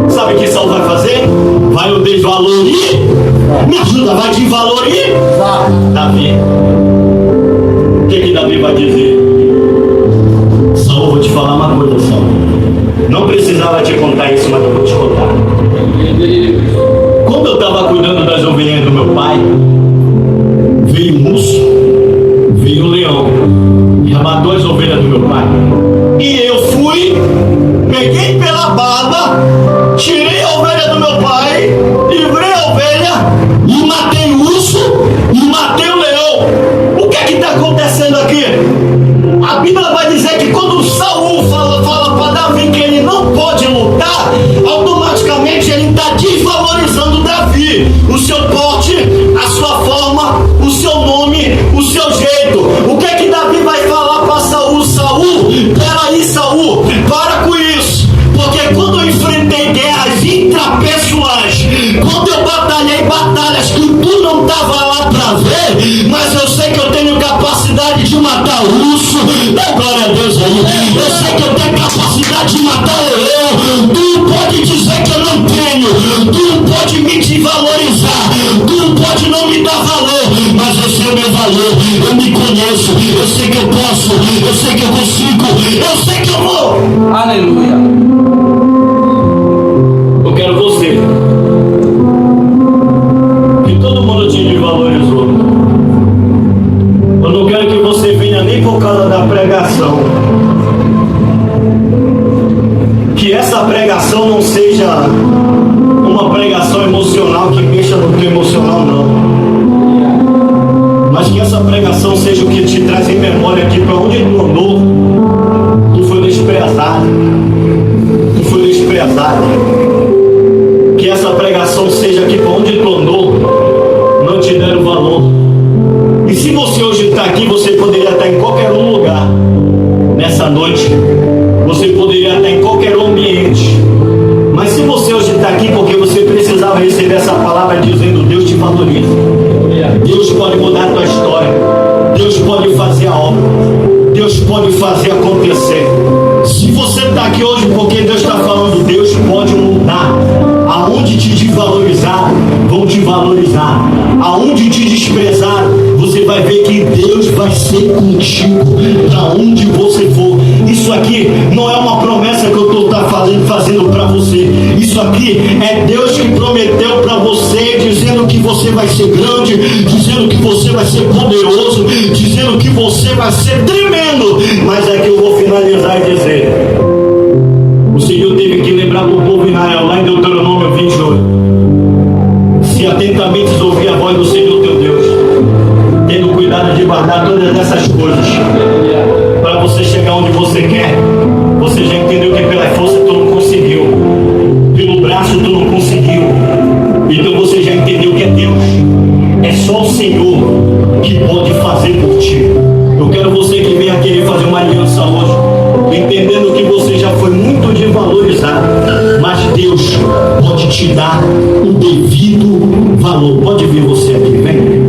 Speaker 1: Sabe o que Saul vai fazer? Vai o desvalorir. Me ajuda, vai desvalorir Davi. O que Davi vai dizer? Saul, vou te falar uma coisa, Saul. Não precisava te contar isso, mas eu vou te contar. Quando eu estava cuidando das ovelhas do meu pai, veio um urso, veio um leão, e abatou as ovelhas do meu pai. E eu fui, peguei pela barba, tirei a ovelha do meu pai, livrei a ovelha, e matei o urso, e matei o leão. O que está acontecendo aqui? A Bíblia vai dizer que quando Saul fala para Davi que ele não pode lutar, automaticamente ele está desvalorizando Davi, o seu porte, a sua forma, o seu nome, o seu jeito. O que Davi vai falar para Saul? Saul, peraí, Saul, para com isso, porque quando eu enfrentei guerras intrapessoais, quando eu batalhei batalhas que tu não estava lá para ver, mas eu sei que eu tenho capacidade de matar o urso. Dá glória a Deus aí. Eu sei que eu tenho capacidade de matar o leão. Tu não pode dizer que eu não tenho. Tu não pode me desvalorizar. Tu não pode não me dar valor. Mas eu sei o meu valor. Eu me conheço. Eu sei que eu posso. Eu sei que eu consigo. Eu sei que eu vou.
Speaker 2: Aleluia.
Speaker 1: Eu quero você. Que todo mundo te desvalorizou. Eu não quero que você venha nem por causa da pregação. Que essa pregação não seja uma pregação emocional que mexa no teu emocional, não. Mas que essa pregação seja o que te traz em memória que para onde tu andou, tu foi desprezado. Tu foi desprezado. Que essa pregação seja que para onde tu andou, não te deram valor. E se você hoje está aqui, você poderia estar em qualquer um lugar nessa noite, você poderia estar em qualquer ambiente, mas se você hoje está aqui porque você precisava receber essa palavra dizendo Deus te valoriza, Deus pode mudar a tua história, Deus pode fazer a obra, Deus pode fazer acontecer. Se você está aqui hoje porque Deus está falando, Deus pode mudar. Aonde te desvalorizar, vão te valorizar. Aonde te desprezar, você vai ver que Deus vai ser contigo para onde você for. Isso aqui não é uma promessa que eu estou fazendo para você. Isso aqui é Deus que prometeu para você, dizendo que você vai ser grande, dizendo que você vai ser poderoso, dizendo que você vai ser tremendo. Mas é que eu vou finalizar e dizer: o Senhor teve que para o povo em Israel, lá em Deuteronômio 28. Se atentamente ouvir a voz do Senhor teu Deus, tendo cuidado de guardar todas essas coisas, para você chegar onde você quer. Você já entendeu que pela força tu não conseguiu, pelo braço tu não conseguiu, então você já entendeu que é Deus, é só o Senhor que pode fazer por ti. Eu quero você que vem querer fazer uma aliança hoje, entendendo que você já foi muito desvalorizado, mas Deus pode te dar o devido valor. Pode vir você aqui, vem.